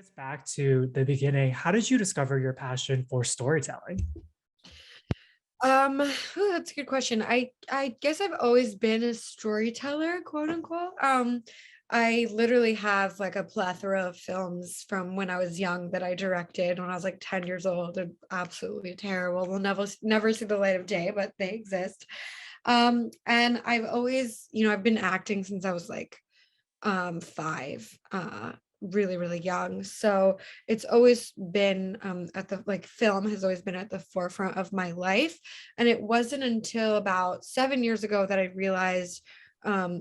Gets back to the beginning. How did you discover your passion for storytelling? That's a good question. I guess I've always been a storyteller, quote unquote. I literally have like a plethora of films from when I was young that I directed when I was like 10 years old. They're absolutely terrible. They'll never see the light of day, but they exist. And I've always, I've been acting since I was like 5, really, really young. So it's always been at the like film has always been at the forefront of my life. And it wasn't until about 7 years ago that I realized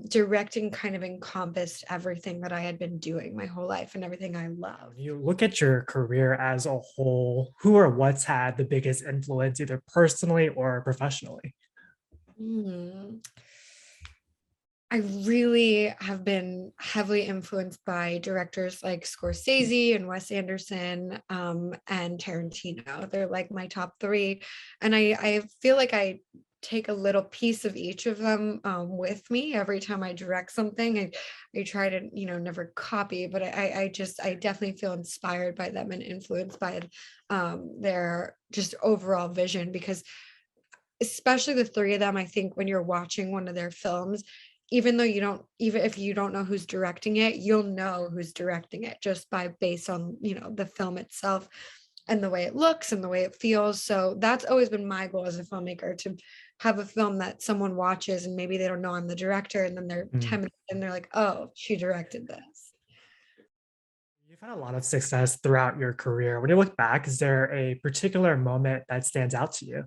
directing kind of encompassed everything that I had been doing my whole life and everything I love. When you look at your career as a whole, who or what's had the biggest influence, either personally or professionally? Hmm. I really have been heavily influenced by directors like Scorsese and Wes Anderson, and Tarantino. They're like my top three. And I feel like I take a little piece of each of them with me every time I direct something. I try to, never copy, but I definitely feel inspired by them and influenced by their just overall vision because especially the three of them, I think when you're watching one of their films, even if you don't know who's directing it, you'll know who's directing it just by based on, the film itself and the way it looks and the way it feels. So that's always been my goal as a filmmaker to have a film that someone watches and maybe they don't know I'm the director and then they're Mm. 10 minutes and they're like, oh, she directed this. You've had a lot of success throughout your career. When you look back, is there a particular moment that stands out to you?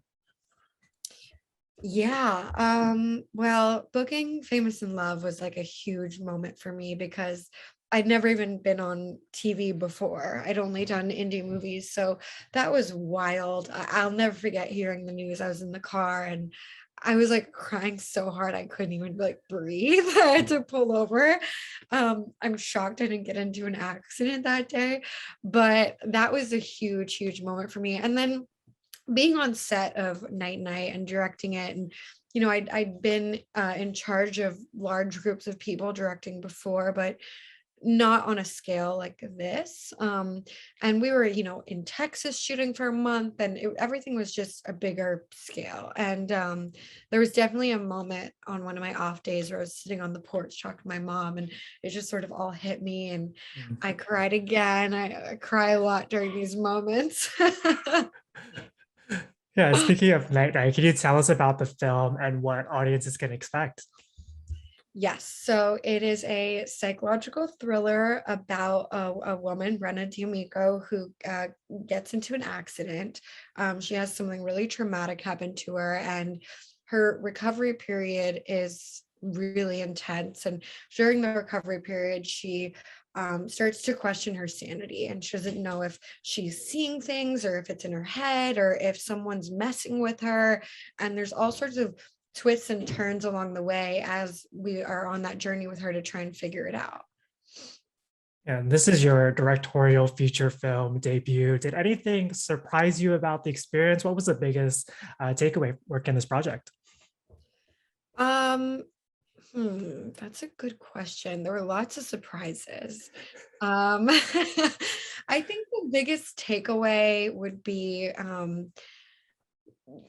Yeah. Well, booking Famous in Love was like a huge moment for me because I'd never even been on TV before. I'd only done indie movies. So that was wild. I'll never forget hearing the news. I was in the car and I was like crying so hard I couldn't even like breathe. I had to pull over. I'm shocked I didn't get into an accident that day, but that was a huge, huge moment for me. And then being on set of Night Night and directing it and I'd been in charge of large groups of people directing before but not on a scale like this, and we were in Texas shooting for a month and everything was just a bigger scale and there was definitely a moment on one of my off days where I was sitting on the porch talking to my mom and it just sort of all hit me and Mm. I cried again. I cry a lot during these moments. Yeah, speaking of Night Night, can you tell us about the film and what audiences can expect? Yes, so it is a psychological thriller about a woman, Brenna D'Amico, who gets into an accident. She has something really traumatic happen to her, and her recovery period is really intense. And during the recovery period, she starts to question her sanity, and she doesn't know if she's seeing things or if it's in her head or if someone's messing with her. And there's all sorts of twists and turns along the way as we are on that journey with her to try and figure it out. And this is your directorial feature film debut. Did anything surprise you about the experience? What was the biggest takeaway working on this project? Um, that's a good question. There were lots of surprises. Um, I think the biggest takeaway would be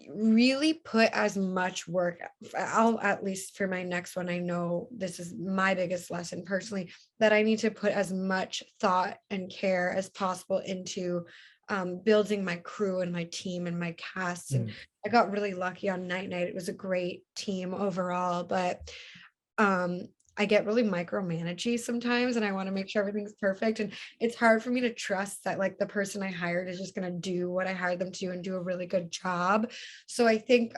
really put as much work. I'll at least for my next one, I know this is my biggest lesson personally, that I need to put as much thought and care as possible into building my crew and my team and my cast. And Mm. I got really lucky on Night Night. It was a great team overall, but um I get really micromanagey sometimes and I want to make sure everything's perfect. And it's hard for me to trust that like the person I hired is just going to do what I hired them to do and do a really good job. So I think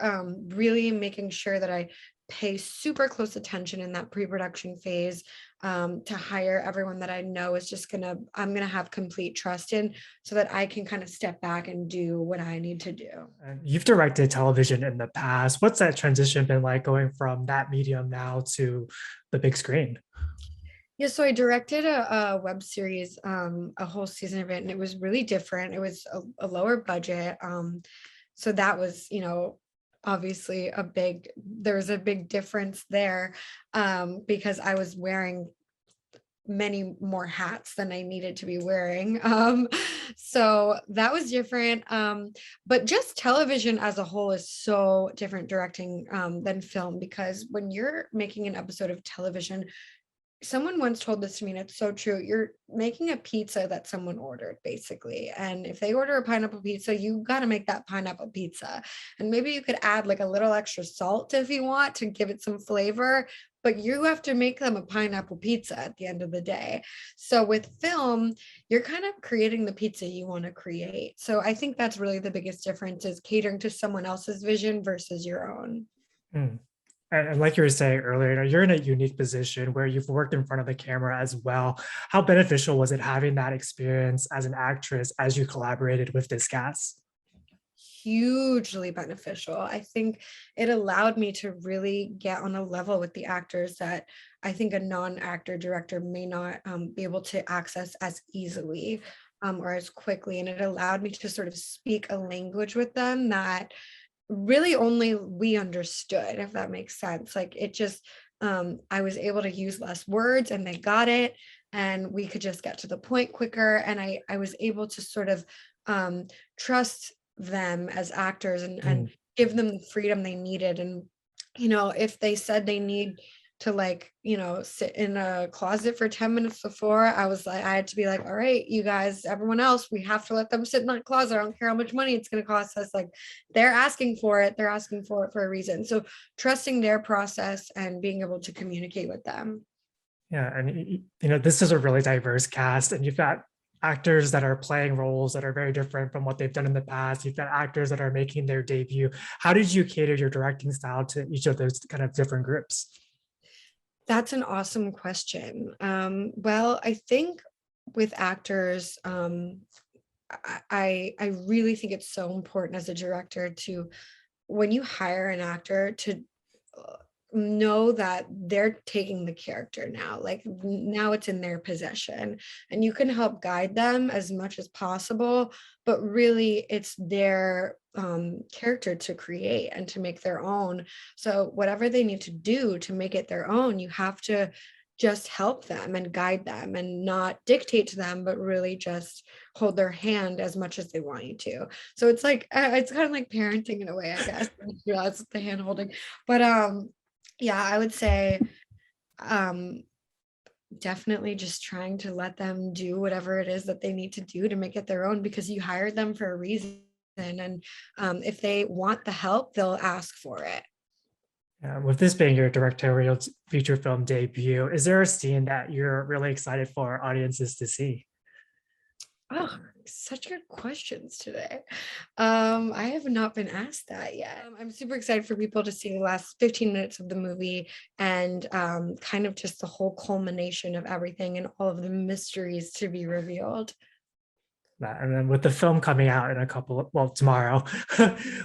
really making sure that I pay super close attention in that pre-production phase, to hire everyone that I know is just I'm gonna have complete trust in so that I can kind of step back and do what I need to do. And you've directed television in the past. What's that transition been like going from that medium now to the big screen? Yeah, so I directed a web series, a whole season of it, and it was really different. It was a lower budget. So that was, obviously there was a big difference there, because I was wearing many more hats than I needed to be wearing. So that was different. But just television as a whole is so different directing than film, because when you're making an episode of television, someone once told this to me and it's so true. You're making a pizza that someone ordered, basically, and if they order a pineapple pizza, you got to make that pineapple pizza. And maybe you could add like a little extra salt if you want to give it some flavor, but you have to make them a pineapple pizza at the end of the day. So with film, you're kind of creating the pizza you want to create. So I think that's really the biggest difference, is catering to someone else's vision versus your own. Mm. And like you were saying earlier, you're in a unique position where you've worked in front of the camera as well. How beneficial was it having that experience as an actress as you collaborated with this cast? Hugely beneficial. I think it allowed me to really get on a level with the actors that I think a non-actor director may not be able to access as easily or as quickly. And it allowed me to sort of speak a language with them that really only we understood, if that makes sense. Like it just, I was able to use less words and they got it, and we could just get to the point quicker. And I was able to sort of trust them as actors, and Mm. give them the freedom they needed. And if they said they need to, like, sit in a closet for 10 minutes before, I had to be like, all right, you guys, everyone else, we have to let them sit in that closet. I don't care how much money it's going to cost us. Like, they're asking for it. They're asking for it for a reason. So trusting their process and being able to communicate with them. Yeah, and this is a really diverse cast, and you've got actors that are playing roles that are very different from what they've done in the past. You've got actors that are making their debut. How did you cater your directing style to each of those kind of different groups? That's an awesome question. Well, I think with actors, I really think it's so important as a director to, when you hire an actor, to uh, know that they're taking the character now. Like, now it's in their possession, and you can help guide them as much as possible, but really it's their character to create and to make their own. So whatever they need to do to make it their own, you have to just help them and guide them and not dictate to them, but really just hold their hand as much as they want you to. So it's like, it's kind of like parenting in a way, I guess. Yeah, it's the hand holding. But yeah, I would say um definitely just trying to let them do whatever it is that they need to do to make it their own, because you hired them for a reason. And if they want the help, they'll ask for it. With this being your directorial feature film debut, is there a scene that you're really excited for audiences to see? Oh, such good questions today. I have not been asked that yet. I'm super excited for people to see the last 15 minutes of the movie, and kind of just the whole culmination of everything and all of the mysteries to be revealed. That, and then with the film coming out in a couple of, well, tomorrow,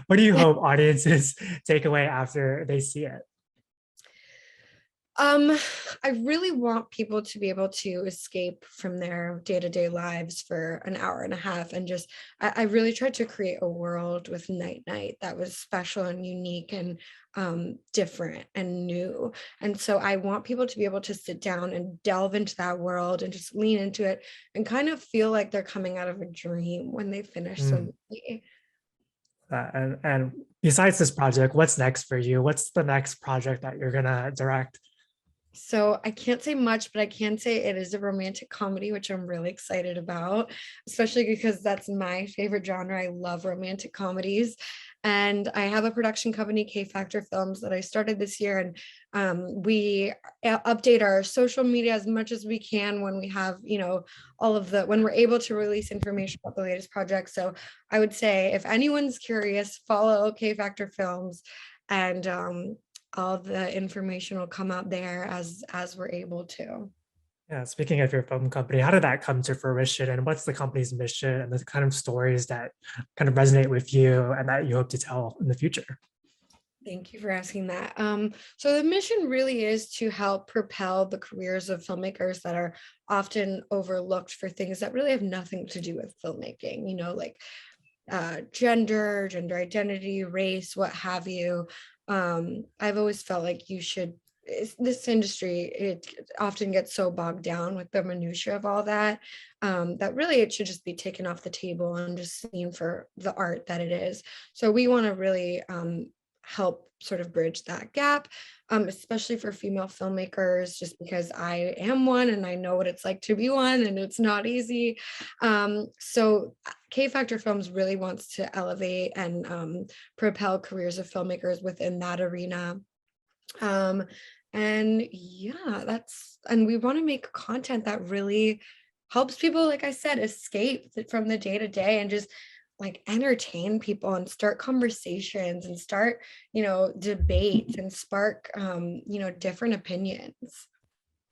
what do you hope audiences take away after they see it? Um, I really want people to be able to escape from their day-to-day lives for an hour and a half, and just, I really tried to create a world with Night Night that was special and unique and different and new. And so I want people to be able to sit down and delve into that world and just lean into it and kind of feel like they're coming out of a dream when they finish the Mm. movie. And besides this project, what's next for you? What's the next project that you're gonna direct? So I can't say much, but I can say it is a romantic comedy, which I'm really excited about, especially because that's my favorite genre. I love romantic comedies. And I have a production company, K Factor Films, that I started this year. And we update our social media as much as we can when we have, all of when we're able to release information about the latest project. So I would say, if anyone's curious, follow K Factor Films, and all the information will come out there as we're able to. Yeah, speaking of your film company, how did that come to fruition, and what's the company's mission and the kind of stories that kind of resonate with you and that you hope to tell in the future? Thank you for asking that. So the mission really is to help propel the careers of filmmakers that are often overlooked for things that really have nothing to do with filmmaking, like gender identity, race, what have you. I've always felt like you should, this industry, it often gets so bogged down with the minutia of all that, that really it should just be taken off the table and just seen for the art that it is. So we want to really help sort of bridge that gap, especially for female filmmakers, just because I am one and I know what it's like to be one, and it's not easy. So K Factor Films really wants to elevate and propel careers of filmmakers within that arena. Um, and yeah, and we want to make content that really helps people, like I said, escape from the day to day and just like entertain people and start conversations and start, debates and spark, different opinions.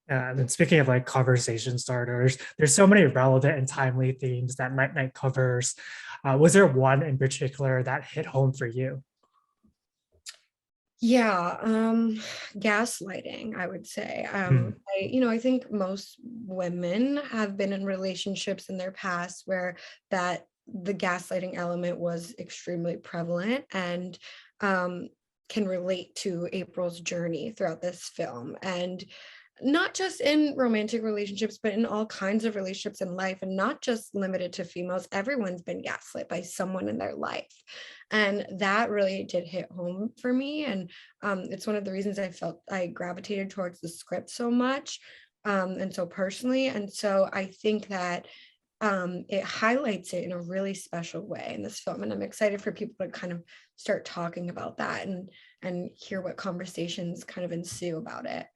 Yeah, and then speaking of like conversation starters, there's so many relevant and timely themes that Night Night covers. Was there one in particular that hit home for you? Yeah, gaslighting, I would say. Hmm. I think most women have been in relationships in their past where that the gaslighting element was extremely prevalent, and um, can relate to April's journey throughout this film. And not just in romantic relationships, but in all kinds of relationships in life, and not just limited to females. Everyone's been gaslit by someone in their life. And that really did hit home for me. And it's one of the reasons I felt I gravitated towards the script so much, and so personally. And so I think that it highlights it in a really special way in this film. And I'm excited for people to kind of start talking about that and hear what conversations kind of ensue about it.